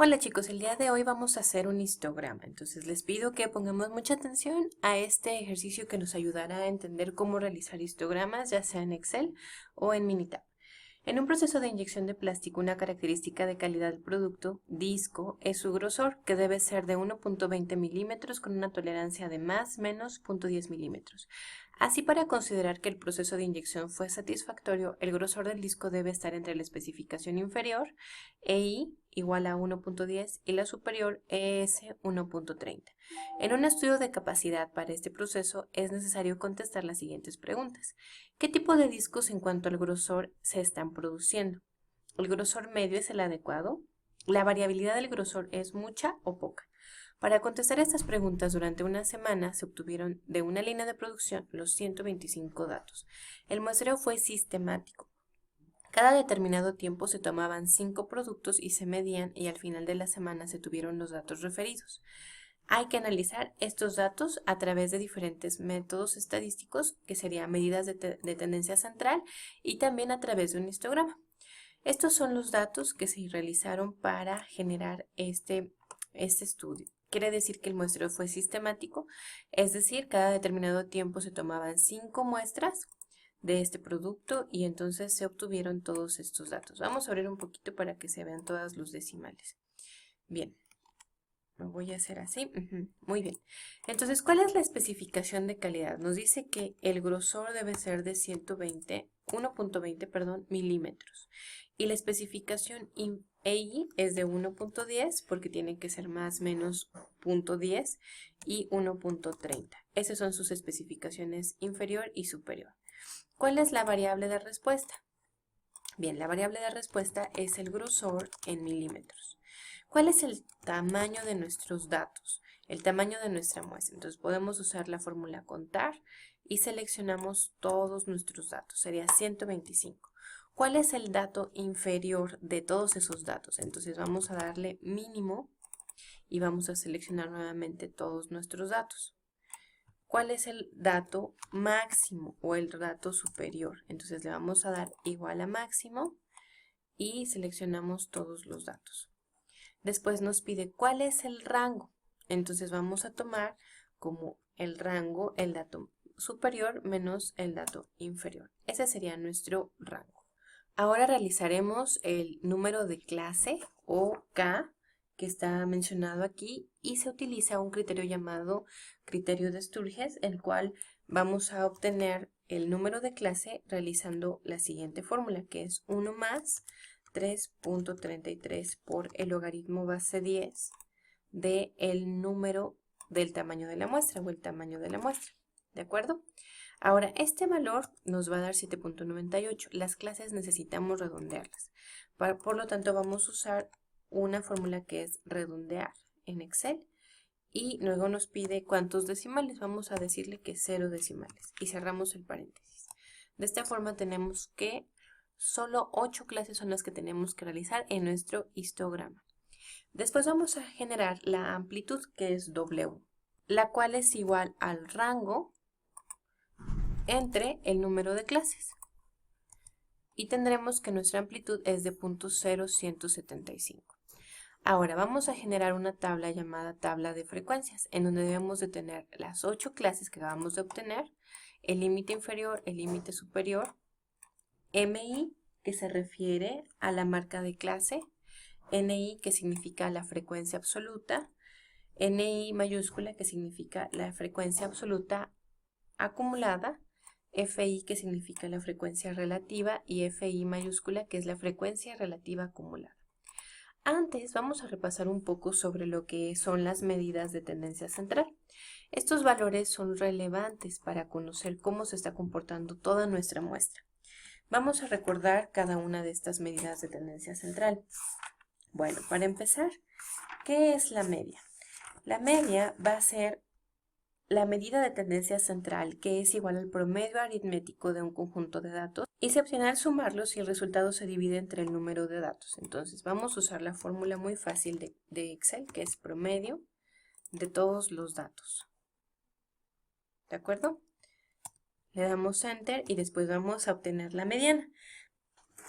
Hola chicos, el día de hoy vamos a hacer un histograma, entonces les pido que pongamos mucha atención a este ejercicio que nos ayudará a entender cómo realizar histogramas, ya sea en Excel o en Minitab. En un proceso de inyección de plástico, una característica de calidad del producto, disco, es su grosor, que debe ser de 1.20 milímetros con una tolerancia de más menos 0.10 milímetros. Así, para considerar que el proceso de inyección fue satisfactorio, el grosor del disco debe estar entre la especificación inferior, EI, igual a 1.10, y la superior, ES 1.30. En un estudio de capacidad para este proceso es necesario contestar las siguientes preguntas. ¿Qué tipo de discos en cuanto al grosor se están produciendo? ¿El grosor medio es el adecuado? ¿La variabilidad del grosor es mucha o poca? Para contestar estas preguntas durante una semana se obtuvieron de una línea de producción los 125 datos. El muestreo fue sistemático. Cada determinado tiempo se tomaban 5 productos y se medían, y al final de la semana se tuvieron los datos referidos. Hay que analizar estos datos a través de diferentes métodos estadísticos, que serían medidas de tendencia central, y también a través de un histograma. Estos son los datos que se realizaron para generar este estudio. Quiere decir que el muestreo fue sistemático, es decir, cada determinado tiempo se tomaban 5 muestras de este producto y entonces se obtuvieron todos estos datos. Vamos a abrir un poquito para que se vean todos los decimales. Bien, lo voy a hacer así. Muy bien. Entonces, ¿cuál es la especificación de calidad? Nos dice que el grosor debe ser de 1.20 milímetros. Y la especificación EI es de 1.10 porque tiene que ser más menos 0.10 y 1.30. Esas son sus especificaciones inferior y superior. ¿Cuál es la variable de respuesta? Bien, la variable de respuesta es el grosor en milímetros. ¿Cuál es el tamaño de nuestros datos? El tamaño de nuestra muestra. Entonces podemos usar la fórmula contar y seleccionamos todos nuestros datos. Sería 125. ¿Cuál es el dato inferior de todos esos datos? Entonces vamos a darle mínimo y vamos a seleccionar nuevamente todos nuestros datos. ¿Cuál es el dato máximo o el dato superior? Entonces le vamos a dar igual a máximo y seleccionamos todos los datos. Después nos pide cuál es el rango. Entonces vamos a tomar como el rango el dato superior menos el dato inferior. Ese sería nuestro rango. Ahora realizaremos el número de clase o K que está mencionado aquí y se utiliza un criterio llamado criterio de Sturges, el cual vamos a obtener el número de clase realizando la siguiente fórmula, que es 1 más 3.33 por el logaritmo base 10 del número del tamaño de la muestra o el tamaño de la muestra. ¿De acuerdo? Ahora, este valor nos va a dar 7.98. Las clases necesitamos redondearlas. Por lo tanto, vamos a usar una fórmula que es redondear en Excel. Y luego nos pide cuántos decimales. Vamos a decirle que 0 decimales. Y cerramos el paréntesis. De esta forma tenemos que solo 8 clases son las que tenemos que realizar en nuestro histograma. Después vamos a generar la amplitud, que es W, la cual es igual al rango entre el número de clases. Y tendremos que nuestra amplitud es de 0.0175. Ahora vamos a generar una tabla llamada tabla de frecuencias, en donde debemos de tener las 8 clases que acabamos de obtener, el límite inferior, el límite superior, MI, que se refiere a la marca de clase, NI, que significa la frecuencia absoluta, NI mayúscula, que significa la frecuencia absoluta acumulada, FI, que significa la frecuencia relativa, y FI mayúscula, que es la frecuencia relativa acumulada. Antes vamos a repasar un poco sobre lo que son las medidas de tendencia central. Estos valores son relevantes para conocer cómo se está comportando toda nuestra muestra. Vamos a recordar cada una de estas medidas de tendencia central. Bueno, para empezar, ¿qué es la media? La media va a ser la medida de tendencia central, que es igual al promedio aritmético de un conjunto de datos, y es opcional sumarlos si el resultado se divide entre el número de datos. Entonces vamos a usar la fórmula muy fácil de Excel, que es promedio de todos los datos. ¿De acuerdo? Le damos Enter y después vamos a obtener la mediana.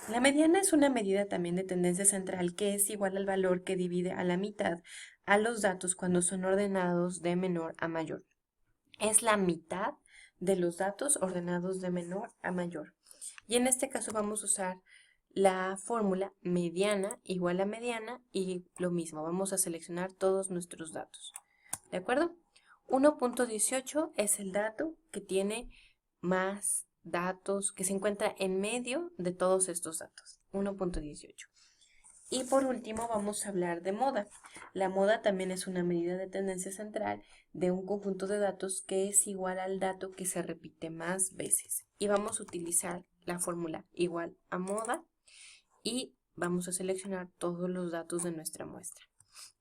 La mediana es una medida también de tendencia central que es igual al valor que divide a la mitad a los datos cuando son ordenados de menor a mayor. Es la mitad de los datos ordenados de menor a mayor. Y en este caso vamos a usar la fórmula mediana igual a mediana y lo mismo, vamos a seleccionar todos nuestros datos. ¿De acuerdo? 1.18 es el dato que tiene más datos, que se encuentra en medio de todos estos datos. 1.18. Y por último vamos a hablar de moda. La moda también es una medida de tendencia central de un conjunto de datos que es igual al dato que se repite más veces. Y vamos a utilizar la fórmula igual a moda y vamos a seleccionar todos los datos de nuestra muestra.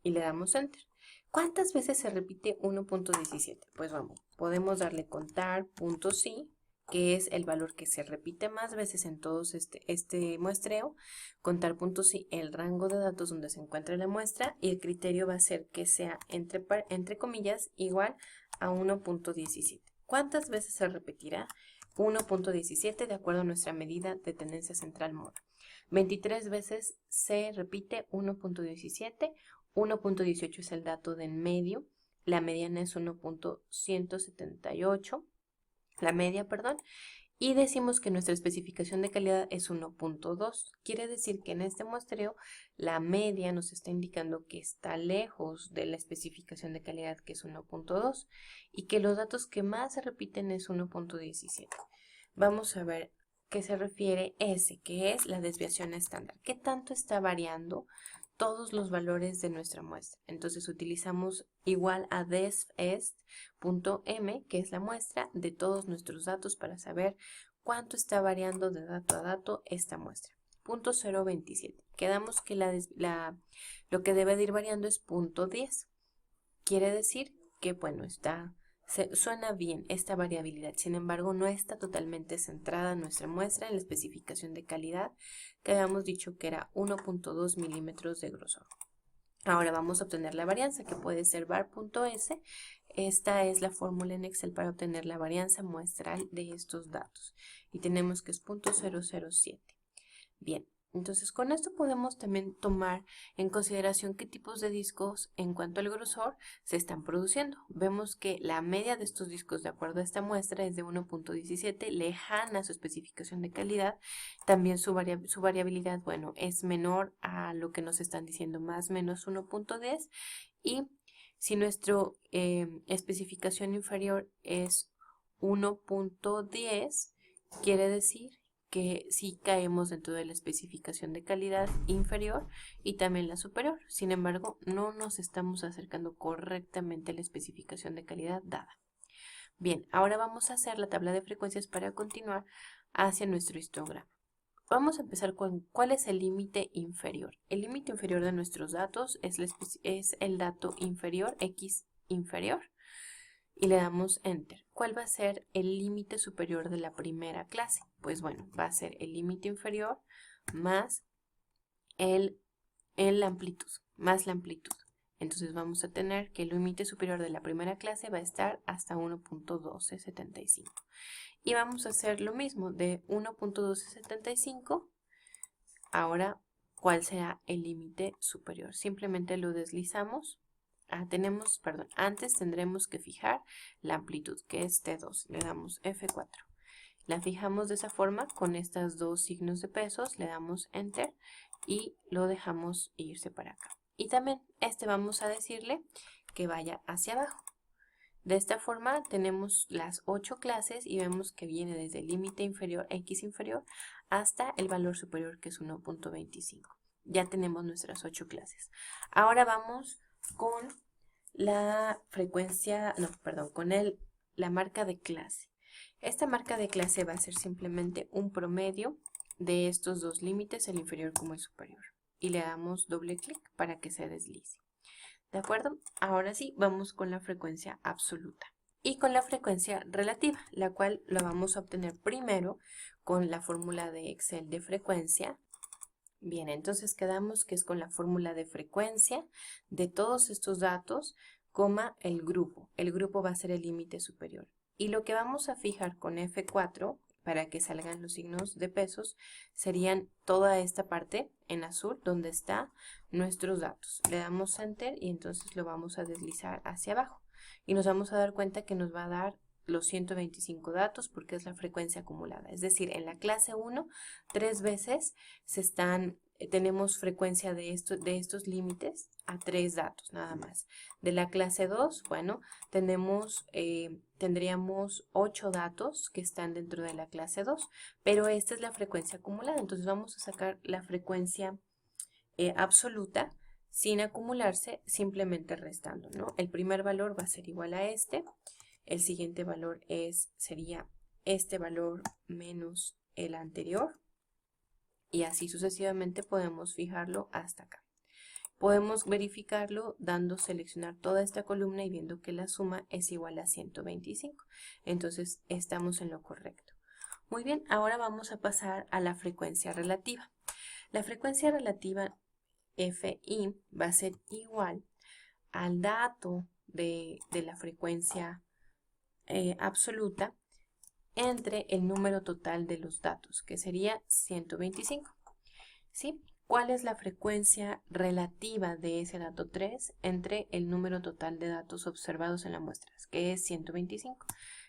Y le damos Enter. ¿Cuántas veces se repite 1.17? Pues vamos, podemos darle contar, punto sí, que es el valor que se repite más veces en todos este muestreo, contar punto sí, el rango de datos donde se encuentra la muestra, y el criterio va a ser que sea entre comillas igual a 1.17. ¿Cuántas veces se repetirá 1.17 de acuerdo a nuestra medida de tendencia central moda? 23 veces se repite 1.17, 1.18 es el dato de en medio, la mediana es 1.178, la media, perdón, y decimos que nuestra especificación de calidad es 1.2. Quiere decir que en este muestreo la media nos está indicando que está lejos de la especificación de calidad, que es 1.2, y que los datos que más se repiten es 1.17. Vamos a ver qué se refiere S, que es la desviación estándar. ¿Qué tanto está variando todos los valores de nuestra muestra? Entonces utilizamos igual a desvest.m, que es la muestra de todos nuestros datos para saber cuánto está variando de dato a dato esta muestra. Punto 0.27. Quedamos que lo que debe de ir variando es punto 10. Quiere decir que, bueno, suena bien esta variabilidad, sin embargo no está totalmente centrada nuestra muestra en la especificación de calidad que habíamos dicho que era 1.2 milímetros de grosor. Ahora vamos a obtener la varianza, que puede ser var.s. Esta es la fórmula en Excel para obtener la varianza muestral de estos datos y tenemos que es 0.007. Bien. Entonces, con esto podemos también tomar en consideración qué tipos de discos en cuanto al grosor se están produciendo. Vemos que la media de estos discos, de acuerdo a esta muestra, es de 1.17, lejana a su especificación de calidad. También su variabilidad, bueno, es menor a lo que nos están diciendo, más o menos 1.10. Y si nuestra especificación inferior es 1.10, quiere decir que sí caemos dentro de la especificación de calidad inferior y también la superior. Sin embargo, no nos estamos acercando correctamente a la especificación de calidad dada. Bien, ahora vamos a hacer la tabla de frecuencias para continuar hacia nuestro histograma. Vamos a empezar con cuál es el límite inferior. El límite inferior de nuestros datos es el dato inferior, X inferior, y le damos Enter. ¿Cuál va a ser el límite superior de la primera clase? Pues bueno, va a ser el límite inferior más la amplitud, más la amplitud. Entonces vamos a tener que el límite superior de la primera clase va a estar hasta 1.1275. Y vamos a hacer lo mismo de 1.1275. Ahora, ¿cuál será el límite superior? Simplemente lo deslizamos. Antes tendremos que fijar la amplitud, que es T2. Le damos F4. La fijamos de esa forma con estos dos signos de pesos. Le damos Enter y lo dejamos irse para acá. Y también vamos a decirle que vaya hacia abajo. De esta forma tenemos las 8 clases y vemos que viene desde el límite inferior, X inferior, hasta el valor superior, que es 1.25. Ya tenemos nuestras 8 clases. Ahora vamos con la frecuencia, la marca de clase. Esta marca de clase va a ser simplemente un promedio de estos dos límites, el inferior como el superior. Y le damos doble clic para que se deslice. ¿De acuerdo? Ahora sí, vamos con la frecuencia absoluta. Y con la frecuencia relativa, la cual la vamos a obtener primero con la fórmula de Excel de frecuencia. Bien, entonces quedamos que es con la fórmula de frecuencia de todos estos datos, coma el grupo. El grupo va a ser el límite superior. Y lo que vamos a fijar con F4, para que salgan los signos de pesos, serían toda esta parte en azul donde están nuestros datos. Le damos Enter y entonces lo vamos a deslizar hacia abajo. Y nos vamos a dar cuenta que nos va a dar los 125 datos porque es la frecuencia acumulada. Es decir, en la clase 1, 3 veces tenemos frecuencia de estos límites a 3 datos nada más. De la clase 2, bueno, tendríamos 8 datos que están dentro de la clase 2, pero esta es la frecuencia acumulada. Entonces vamos a sacar la frecuencia absoluta sin acumularse, simplemente restando, ¿no? El primer valor va a ser igual a este. El siguiente valor sería este valor menos el anterior. Y así sucesivamente podemos fijarlo hasta acá. Podemos verificarlo dando seleccionar toda esta columna y viendo que la suma es igual a 125. Entonces estamos en lo correcto. Muy bien, ahora vamos a pasar a la frecuencia relativa. La frecuencia relativa Fi va a ser igual al dato de la frecuencia absoluta entre el número total de los datos, que sería 125. ¿Sí? ¿Cuál es la frecuencia relativa de ese dato 3 entre el número total de datos observados en la muestra, que es 125?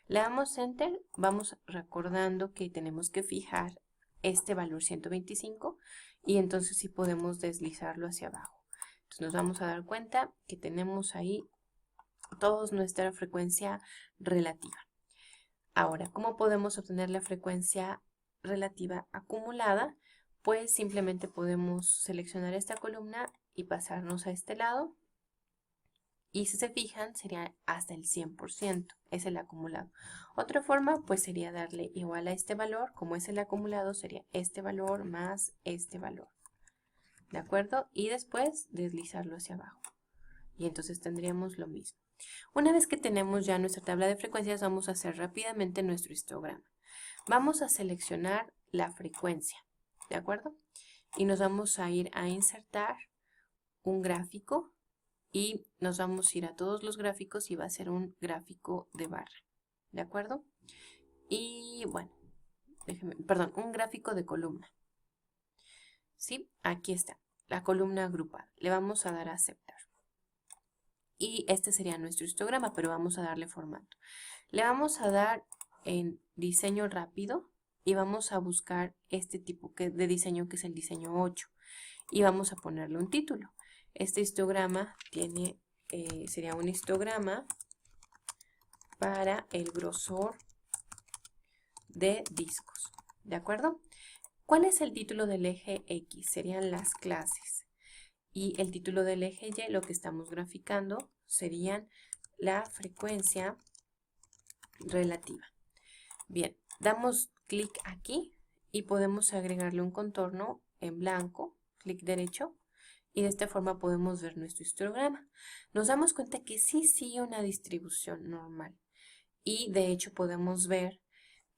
Le damos Enter, vamos recordando que tenemos que fijar este valor 125 y entonces sí podemos deslizarlo hacia abajo. Entonces nos vamos a dar cuenta que tenemos ahí toda nuestra frecuencia relativa. Ahora, ¿cómo podemos obtener la frecuencia relativa acumulada? Pues simplemente podemos seleccionar esta columna y pasarnos a este lado. Y si se fijan, sería hasta el 100%, es el acumulado. Otra forma, pues sería darle igual a este valor, como es el acumulado, sería este valor más este valor. ¿De acuerdo? Y después deslizarlo hacia abajo. Y entonces tendríamos lo mismo. Una vez que tenemos ya nuestra tabla de frecuencias, vamos a hacer rápidamente nuestro histograma. Vamos a seleccionar la frecuencia, ¿de acuerdo? Y nos vamos a ir a insertar un gráfico y nos vamos a ir a todos los gráficos y va a ser un gráfico de barra, ¿de acuerdo? Y bueno, un gráfico de columna. ¿Sí? Aquí está, la columna agrupada. Le vamos a dar a aceptar. Y este sería nuestro histograma, pero vamos a darle formato. Le vamos a dar en diseño rápido y vamos a buscar este tipo de diseño que es el diseño 8 y vamos a ponerle un título. Este histograma sería un histograma para el grosor de discos, ¿de acuerdo? ¿Cuál es el título del eje X? Serían las clases. Y el título del eje Y, lo que estamos graficando, serían la frecuencia relativa. Bien, damos clic aquí y podemos agregarle un contorno en blanco, clic derecho, y de esta forma podemos ver nuestro histograma. Nos damos cuenta que sí sigue una distribución normal y de hecho podemos ver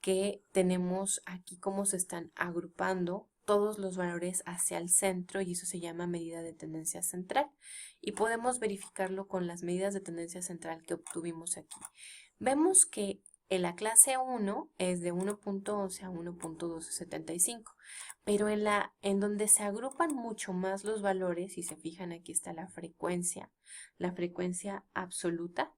que tenemos aquí cómo se están agrupando todos los valores hacia el centro y eso se llama medida de tendencia central y podemos verificarlo con las medidas de tendencia central que obtuvimos aquí. Vemos que en la clase 1 es de 1.11 a 1.1275, pero en donde se agrupan mucho más los valores, si se fijan aquí está la frecuencia absoluta,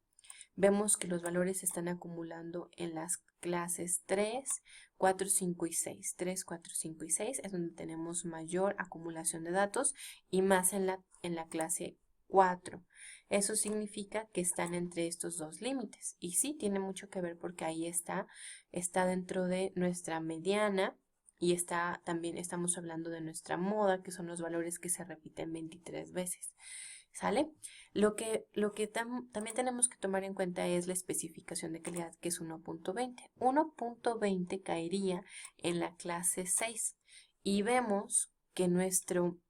vemos que los valores se están acumulando en las clases 3, 4, 5 y 6. 3, 4, 5 y 6 es donde tenemos mayor acumulación de datos y más en la clase 4. Eso significa que están entre estos dos límites. Y sí, tiene mucho que ver porque ahí está dentro de nuestra mediana y también estamos hablando de nuestra moda, que son los valores que se repiten 23 veces. ¿Sale? Lo que también tenemos que tomar en cuenta es la especificación de calidad, que es 1.20. 1.20 caería en la clase 6 y vemos que nuestro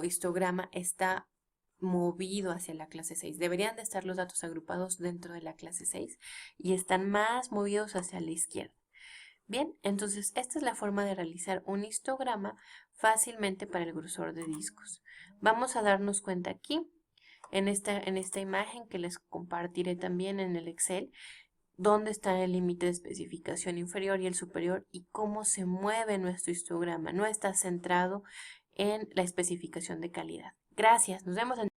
histograma está movido hacia la clase 6. Deberían de estar los datos agrupados dentro de la clase 6 y están más movidos hacia la izquierda. Bien, entonces esta es la forma de realizar un histograma fácilmente para el grosor de discos. Vamos a darnos cuenta aquí, en esta imagen que les compartiré también en el Excel, dónde está el límite de especificación inferior y el superior y cómo se mueve nuestro histograma. No está centrado en la especificación de calidad. Gracias, nos vemos en